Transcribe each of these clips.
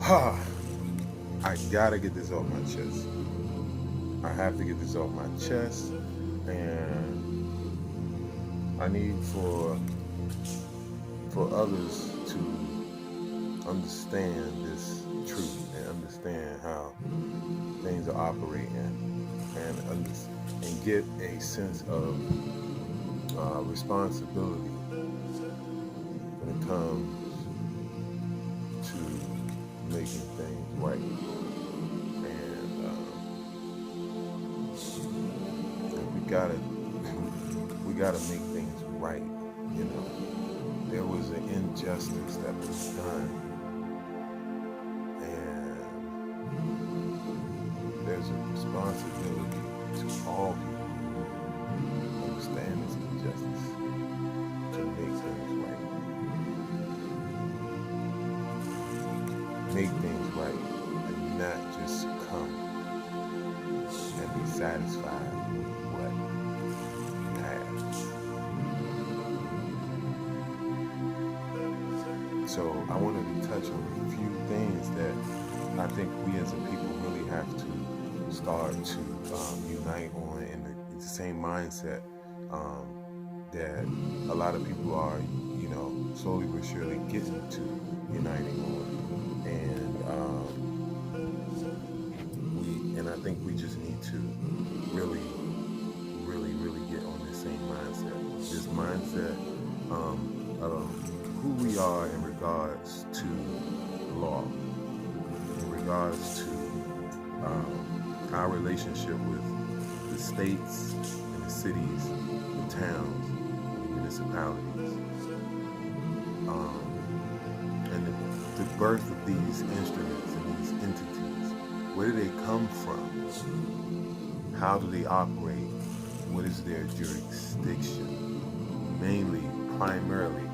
I gotta get this off my chest. I have to get this off my chest, and I need for others to understand this truth and understand how things are operating, and get a sense of responsibility when it comes to making things right. And we gotta make things right. You know, there was an injustice that was done, and there's a responsibility to all people who understand this injustice to make things right. Make things right, and not just succumb and be satisfied with what you have. So I wanted to touch on a few things that I think we as a people really have to start to unite on in the same mindset that a lot of people are, slowly but surely getting to uniting on. And I think we just need to really, really, really get on this same mindset. This mindset of who we are in regards to law, in regards to our relationship with the states and the cities, the towns, the municipalities, and the birth of these instruments and these entities. Where do they come from? How do they operate? What is their jurisdiction? Mainly, primarily,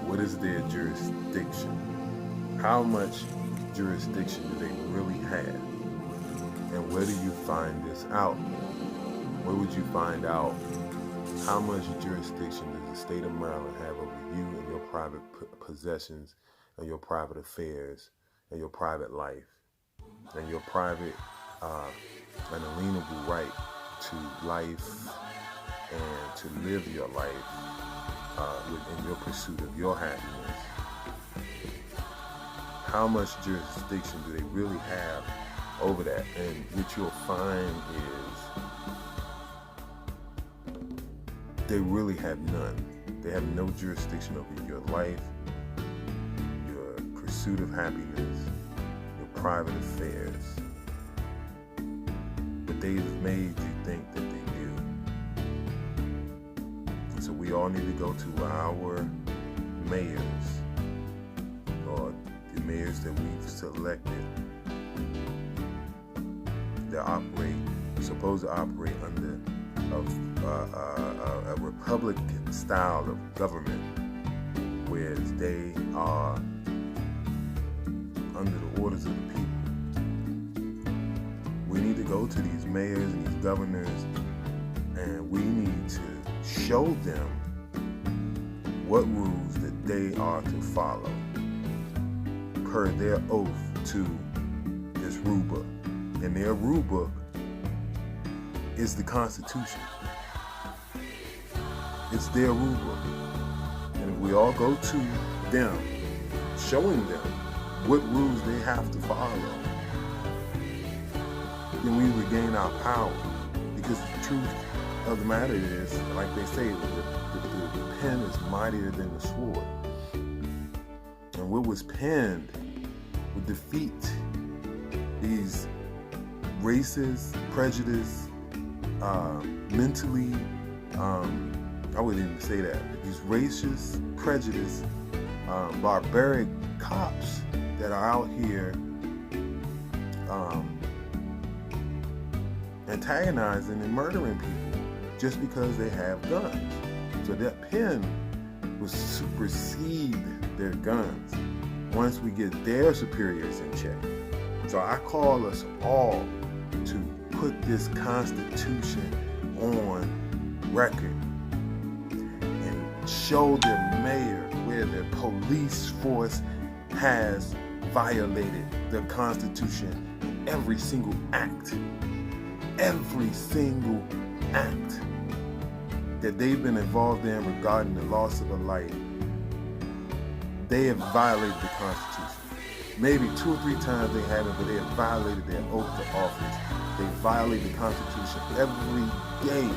what is their jurisdiction? How much jurisdiction do they really have? And where do you find this out? Where would you find out how much jurisdiction does the state of Maryland have over you and your private possessions and your private affairs and your private life and your private unalienable right to life and to live your life in your pursuit of your happiness? How much jurisdiction do they really have over that? And what you'll find is they really have none. They have no jurisdiction over your life, your pursuit of happiness, your private affairs. But they've made you think that they do. So we all need to go to our mayors, or the mayors that we've selected, that supposed to operate under a Republican style of government, whereas they are under the orders of the people. We need to go to these mayors and these governors, and we need to show them what rules that they are to follow per their oath to this rule book. And their rule book is the Constitution. It's their rule book. And if we all go to them, showing them what rules they have to follow, then we regain our power. Because the truth of the matter is, like they say, the pen is mightier than the sword. And what was penned would defeat these racist, prejudiced, mentally, I wouldn't even say that, these racist, prejudiced, barbaric cops that are out here antagonizing and murdering people just because they have guns. So that pen will supersede their guns once we get their superiors in check. So I call us all to put this Constitution on record and show their mayor where their police force has violated the Constitution, every single act that they've been involved in regarding the loss of a life, they have violated the Constitution. Maybe 2 or 3 times they haven't, but they have violated their oath to office. They violate the Constitution every day.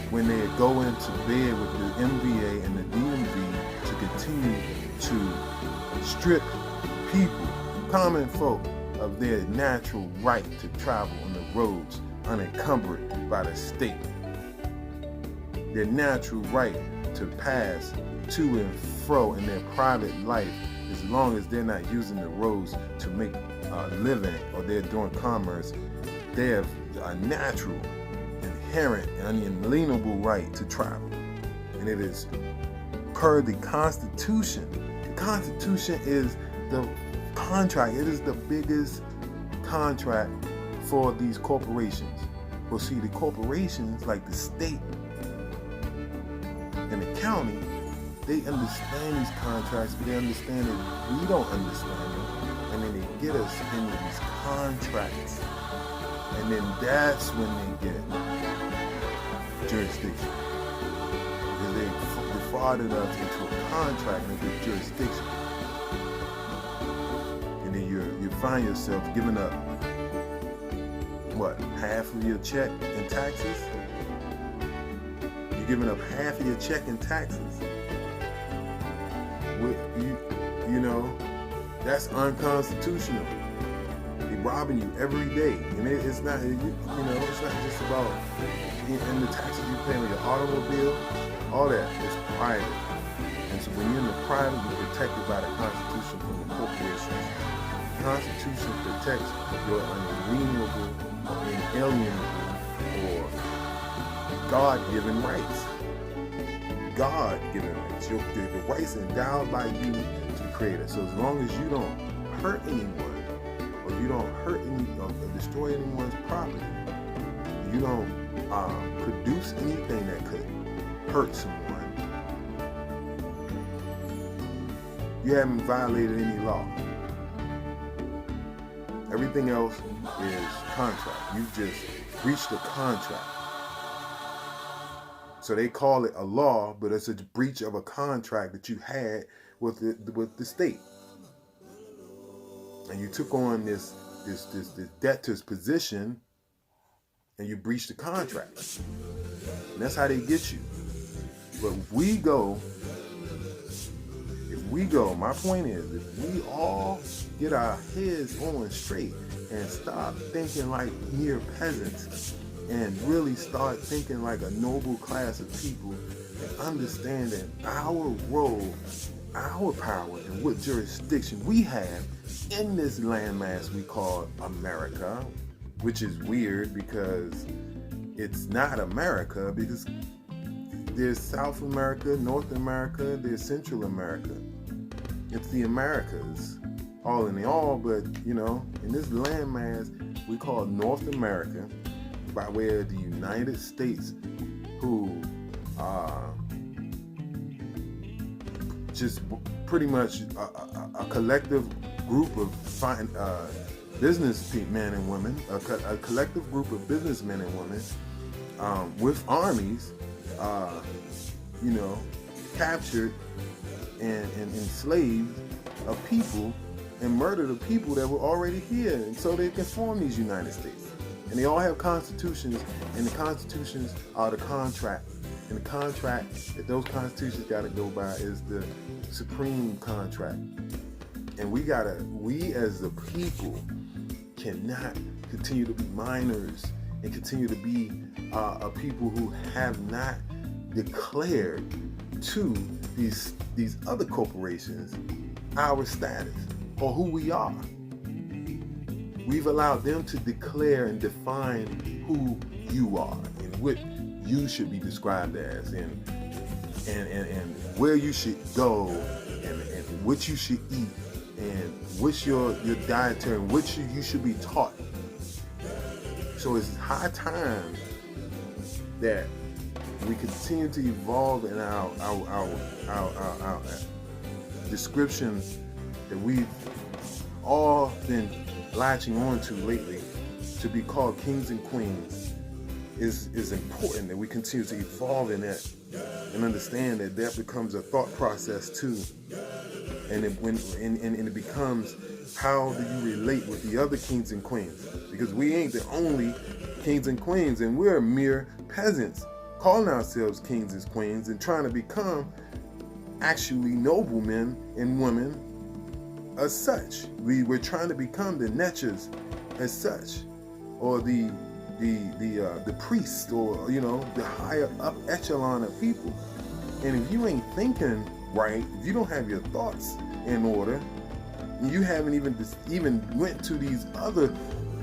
When they go into bed with the MVA and the DMV to continue to strip people, common folk, of their natural right to travel on the roads unencumbered by the state. Their natural right to pass to and fro in their private life, as long as they're not using the roads to make a living or they're doing commerce. They have a natural, inherent, and unalienable right to travel. And it is per the Constitution. The Constitution is the contract. It is the biggest contract for these corporations. Well, see, the corporations, like the state and the county, they understand these contracts, but they understand that we don't understand them. And then they get us into these contracts. And then that's when they get jurisdiction. Because they defrauded us into a contract and get jurisdiction. And then you find yourself giving up, what, half of your check in taxes? You're giving up half of your check in taxes. You know, that's unconstitutional. They're robbing you every day, and it's not, it's not just about and the taxes you pay on your automobile. All that is private, and so when you're in the private, you're protected by the Constitution from the corporations. The Constitution protects your unalienable, inalienable, or God-given rights. God-given rights. The rights endowed by you to the Creator. So as long as you don't hurt anyone, or you don't hurt any, or destroy anyone's property, you don't produce anything that could hurt someone, you haven't violated any law. Everything else is contract. You've just breached a contract. So they call it a law, but it's a breach of a contract that you had with the state. And you took on this debtor's position, and you breached the contract. And that's how they get you. But if we go, my point is, if we all get our heads on straight and stop thinking like mere peasants and really start thinking like a noble class of people and understand that our role, our power, and what jurisdiction we have in this landmass we call America, which is weird because it's not America, because there's South America, North America, there's Central America. It's the Americas, all in all, but in this landmass we call North America, by way of the United States, who just pretty much a collective group of business men and women, a collective group of businessmen and women with armies, captured and enslaved a people and murdered the people that were already here, and so they can form these United States. And they all have constitutions, and the constitutions are the contract. And the contract that those constitutions got to go by is the supreme contract. And we as the people cannot continue to be minors and continue to be a people who have not declared to these other corporations our status or who we are. We've allowed them to declare and define who you are and what you should be described as, and where you should go, and what you should eat, and what's your dietary, and what you should be taught. So it's high time that we continue to evolve in our description that we've all been latching on to lately, to be called kings and queens, is important, that we continue to evolve in that and understand that becomes a thought process too. And it becomes, how do you relate with the other kings and queens? Because we ain't the only kings and queens, and we're mere peasants calling ourselves kings and queens and trying to become actually noblemen and women as such. We're trying to become the netchers as such, or the priest, or the higher up echelon of people. And if you ain't thinking right, if you don't have your thoughts in order, you haven't even went to these other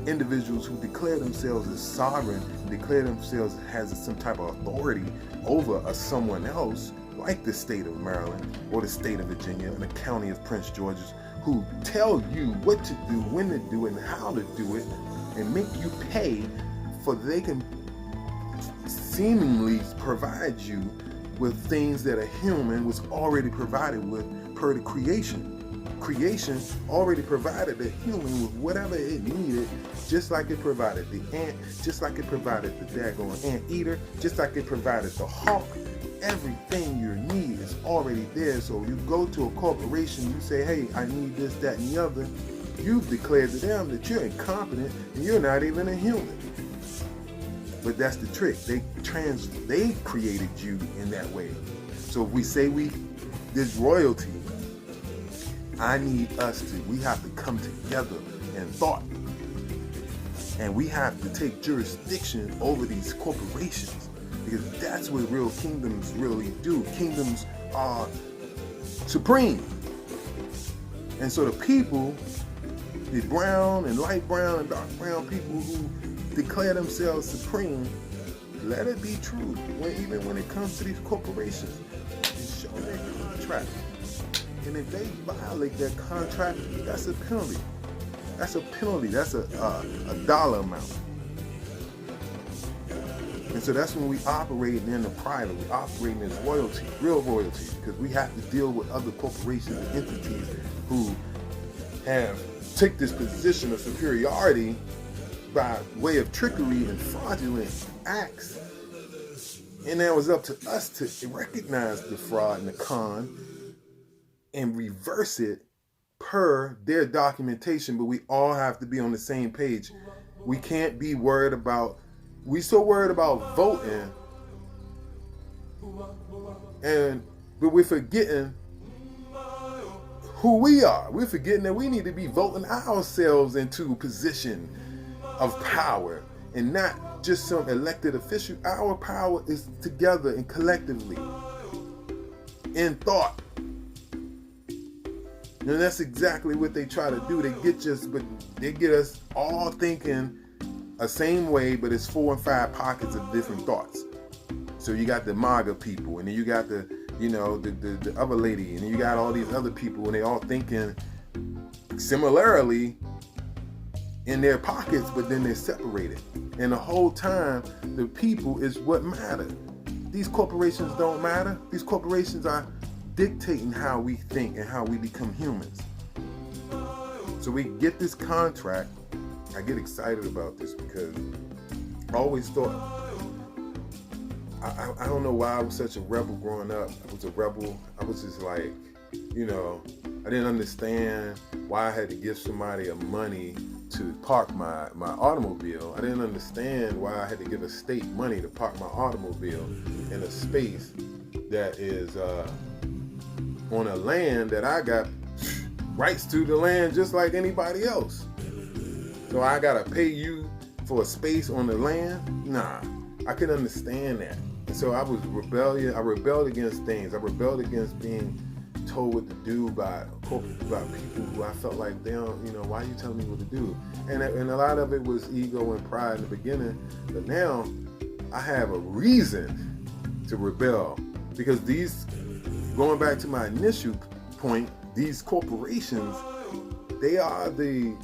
individuals who declare themselves as sovereign, declare themselves as some type of authority over someone else, like the state of Maryland or the state of Virginia and the county of Prince George's, who tell you what to do, when to do it, and how to do it, and make you pay for they can seemingly provide you with things that a human was already provided with per the creation. Creation already provided the human with whatever it needed, just like it provided the ant, just like it provided the daggone anteater, just like it provided the hawk. Everything you need is already there. So you go to a corporation, you say, hey, I need this, that, and the other. You've declared to them that you're incompetent and you're not even a human. But that's the trick. They created you in that way. So if we say there's royalty, we have to come together in thought. And we have to take jurisdiction over these corporations, because that's what real kingdoms really do. Kingdoms are supreme. And so the people, the brown and light brown and dark brown people who declare themselves supreme, let it be true even when it comes to these corporations, and show their contract. And if they violate their contract, that's a penalty. That's a penalty. That's a dollar amount. And so that's when we operate in the private. We operate in royalty, real royalty, because we have to deal with other corporations and entities who have take this position of superiority by way of trickery and fraudulent acts. And now it's up to us to recognize the fraud and the con and reverse it per their documentation. But we all have to be on the same page. We can't be worried about, so worried about voting, but we're forgetting who we are. We're forgetting that we need to be voting ourselves into a position of power and not just some elected official. Our power is together and collectively in thought. And that's exactly what they try to do. They get us all thinking a same way, but it's 4 and 5 pockets of different thoughts. So you got the MAGA people, and then you got the other lady, and then you got all these other people, and they all thinking similarly in their pockets, but then they're separated. And the whole time, the people is what matter. These corporations don't matter. These corporations are dictating how we think and how we become humans. So we get this contract. I get excited about this because I always thought, I don't know why I was such a rebel growing up. I was a rebel. I was just like, I didn't understand why I had to give somebody money to park my automobile. I didn't understand why I had to give a state money to park my automobile in a space that is on a land that I got rights to the land just like anybody else. So I gotta pay you for a space on the land? Nah, I can understand that. And so I was rebellious. I rebelled against things. I rebelled against being told what to do by people who I felt like they don't, why are you telling me what to do? And a lot of it was ego and pride in the beginning. But now I have a reason to rebel, because going back to my initial point, these corporations, they are the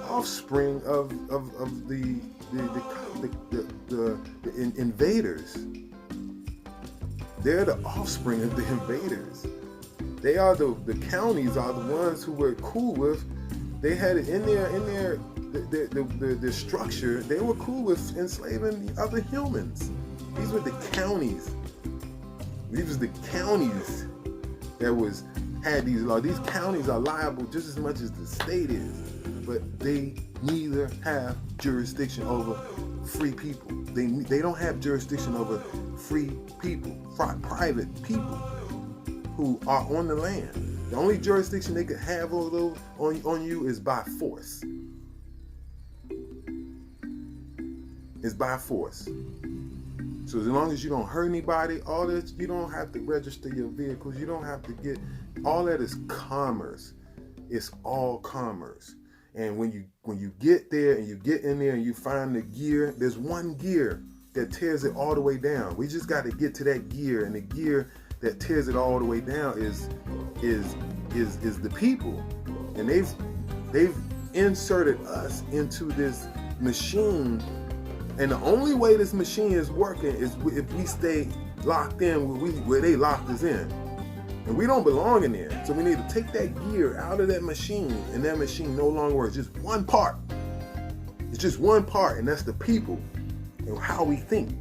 offspring of the invaders. They're the offspring of the invaders. They are the counties are the ones who were cool with. They had it in their the structure. They were cool with enslaving the other humans. These were the counties. These were the counties that had these laws. These counties are liable just as much as the state is, but they neither have jurisdiction over free people. They don't have jurisdiction over free people, private people who are on the land. The only jurisdiction they could have over those on you is by force. It's by force. So as long as you don't hurt anybody, all this, you don't have to register your vehicles. You don't have to get, all that is commerce. It's all commerce. And when you get there and you get in there and you find the gear, there's one gear that tears it all the way down. We just got to get to that gear, and the gear that tears it all the way down is the people. And they've inserted us into this machine. And the only way this machine is working is if we stay locked in where they locked us in. And we don't belong in there. So we need to take that gear out of that machine, and that machine no longer works. Just one part. It's just one part, and that's the people and how we think.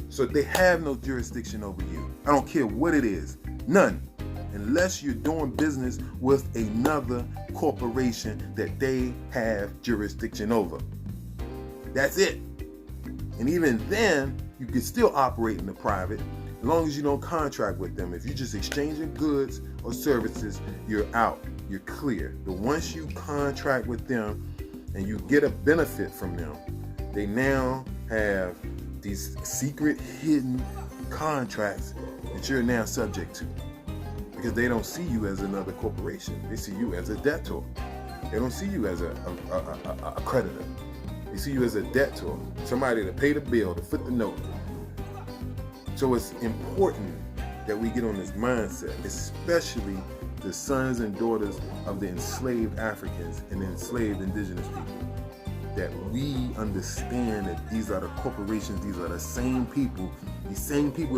So they have no jurisdiction over you. I don't care what it is. None. Unless you're doing business with another corporation that they have jurisdiction over. That's it. And even then, you can still operate in the private as long as you don't contract with them. If you're just exchanging goods or services, you're out. You're clear. But once you contract with them and you get a benefit from them, they now have these secret, hidden contracts that you're now subject to. Because they don't see you as another corporation. They see you as a debtor. They don't see you as a creditor. They see you as a debtor, somebody to pay the bill, to foot the note. So it's important that we get on this mindset, especially the sons and daughters of the enslaved Africans and the enslaved indigenous people, that we understand that these are the corporations, these are the same people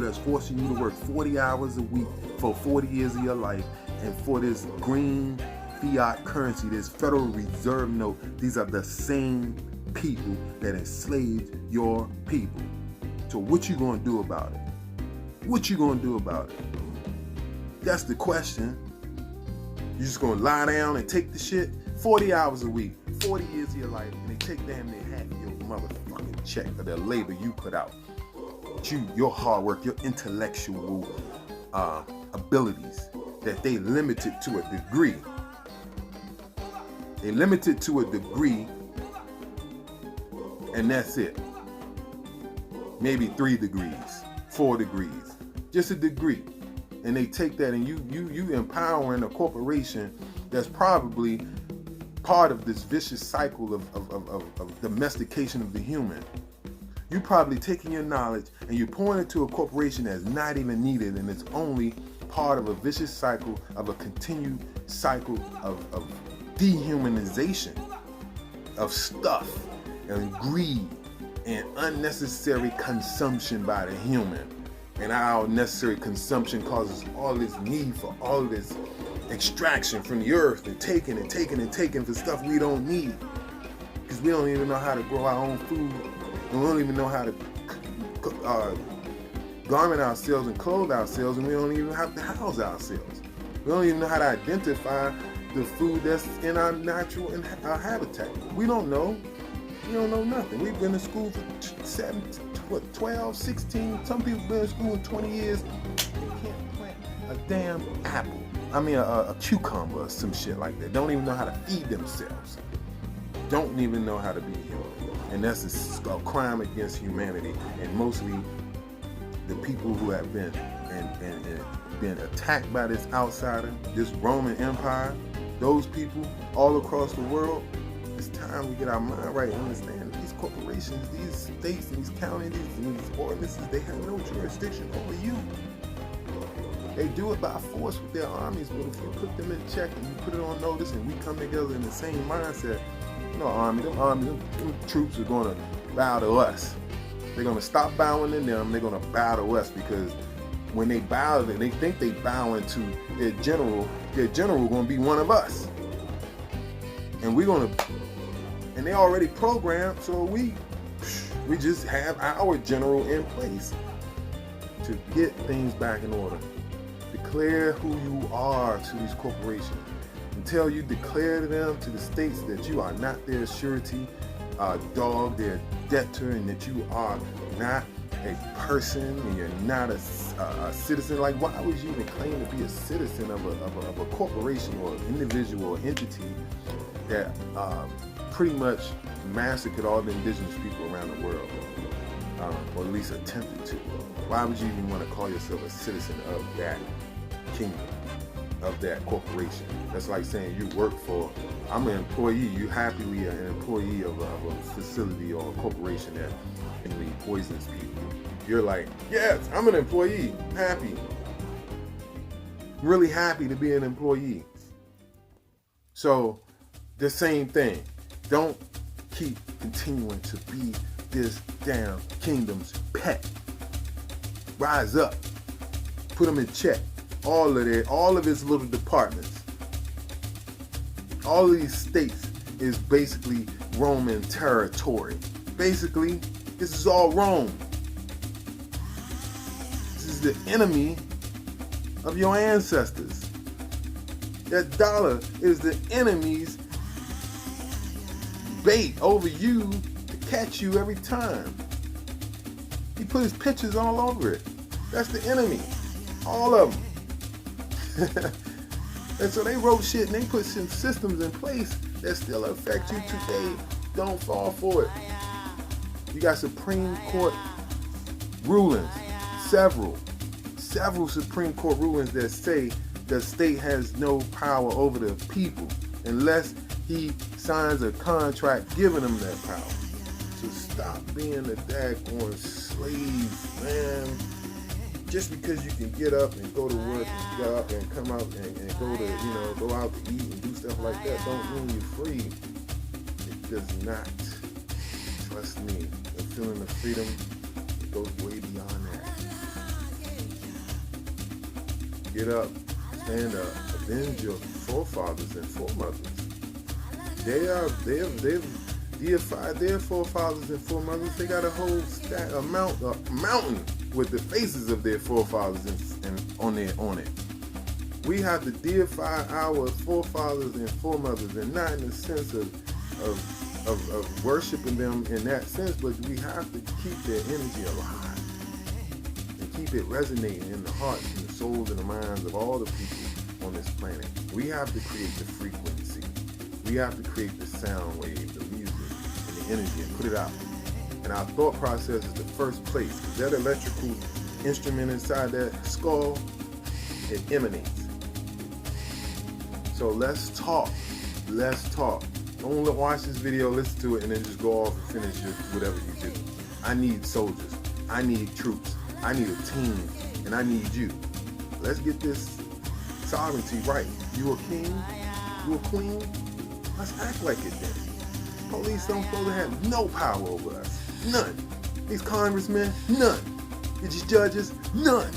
that's forcing you to work 40 hours a week for 40 years of your life, and for this green fiat currency, this Federal Reserve note, these are the same people that enslaved your people. So what you gonna do about it? What you gonna do about it? That's the question. You just gonna lie down and take the shit? 40 hours a week, 40 years of your life, and they take damn near half of your motherfucking check of the labor you put out. Your hard work, your intellectual abilities that they limited to a degree. They limited to a degree, and that's it. Maybe 3 degrees, 4 degrees, just a degree. And they take that, and you empowering a corporation that's probably part of this vicious cycle of domestication of the human. You probably taking your knowledge and you're pouring it to a corporation that's not even needed, and it's only part of a vicious cycle of a continued cycle of dehumanization of stuff and greed and unnecessary consumption by the human. And our unnecessary consumption causes all this need for all this extraction from the earth, and taking for stuff we don't need, because we don't even know how to grow our own food, and we don't even know how to garment ourselves and clothe ourselves, and we don't even have to house ourselves. We don't even know how to identify the food that's in our natural and our habitat. We don't know. We don't know nothing. We've been in school for 12, 16, some people been in school 20 years. They can't plant a damn apple. I mean a cucumber or some shit like that. Don't even know how to feed themselves. Don't even know how to be human. And that's a crime against humanity. And mostly the people who have been been attacked by this outsider, this Roman Empire, those people all across the world. It's time we get our mind right and understand that these corporations, these states, these counties, these ordinances, they have no jurisdiction over you. They do it by force with their armies, but if you put them in check and you put it on notice and we come together in the same mindset, you know, them troops are going to bow to us. They're going to stop bowing to them. They're going to bow to us, because when they bow, they think they bowing to their general gonna be one of us. And and they already programmed, so we just have our general in place to get things back in order. Declare who you are to these corporations. Until you declare to them, to the states, that you are not their surety dog, their debtor, and that you are not a person and you're not a citizen. Like, why would you even claim to be a citizen of a corporation or individual or entity that pretty much massacred all the indigenous people around the world, or at least attempted to? Why would you even want to call yourself a citizen of that kingdom, of that corporation? That's like saying you work for, I'm an employee, you happily are an employee of a facility or a corporation that really poisons people. You're like, yes, I'm an employee, happy. Really happy to be an employee. So, the same thing. Don't keep continuing to be this damn kingdom's pet. Rise up. Put them in check. All of its little departments. All of these states is basically Roman territory. Basically, this is all Rome. This is the enemy of your ancestors. That dollar is the enemy's bait over you to catch you every time. He put his pictures all over it. That's the enemy. All of them. And so they wrote shit and they put some systems in place that still affect you today. Don't fall for it. You got Supreme Court rulings, several Supreme Court rulings that say the state has no power over the people unless he signs a contract giving them that power. So stop being a daggone slave, man. Just because you can get up and go to work and go out and come out and go to, go out to eat and do stuff like that don't mean you're free. It does not. Trust me, the feeling of freedom goes way beyond that. Get up, stand up, avenge your forefathers and foremothers. They've deified their forefathers and foremothers. They got a whole mountain with the faces of their forefathers and on it. We have to deify our forefathers and foremothers, and not in the sense of worshiping them in that sense, but we have to keep their energy alive and keep it resonating in the hearts and the souls and the minds of all the people on this planet. We have to create the frequency. We have to create the sound wave, the music, and the energy, and put it out. And our thought process is the first place, because that electrical instrument inside that skull, it emanates. So let's talk. Don't watch this video, listen to it, and then just go off and finish whatever you do. I need soldiers. I need troops. I need a team. And I need you. Let's get this sovereignty right. You a king? You a queen? Let's act like it then. Police don't supposed to have no power over us. None. These congressmen, none. These judges, none.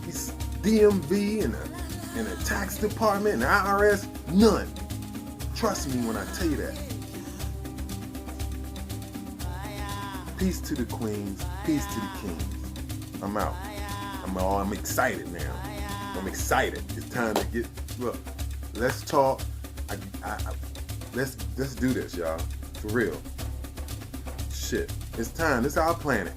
These DMV and the tax department and the IRS, none. Trust me when I tell you that. Peace to the queens, peace to the kings. I'm out. I'm excited now. I'm excited. It's time to look, let's talk. Let's do this, y'all. For real. Shit. It's time. This is our planet.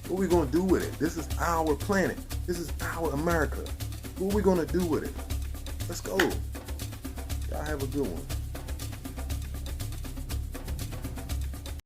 What we gonna do with it? This is our planet. This is our America. What we gonna do with it? Let's go. Y'all have a good one.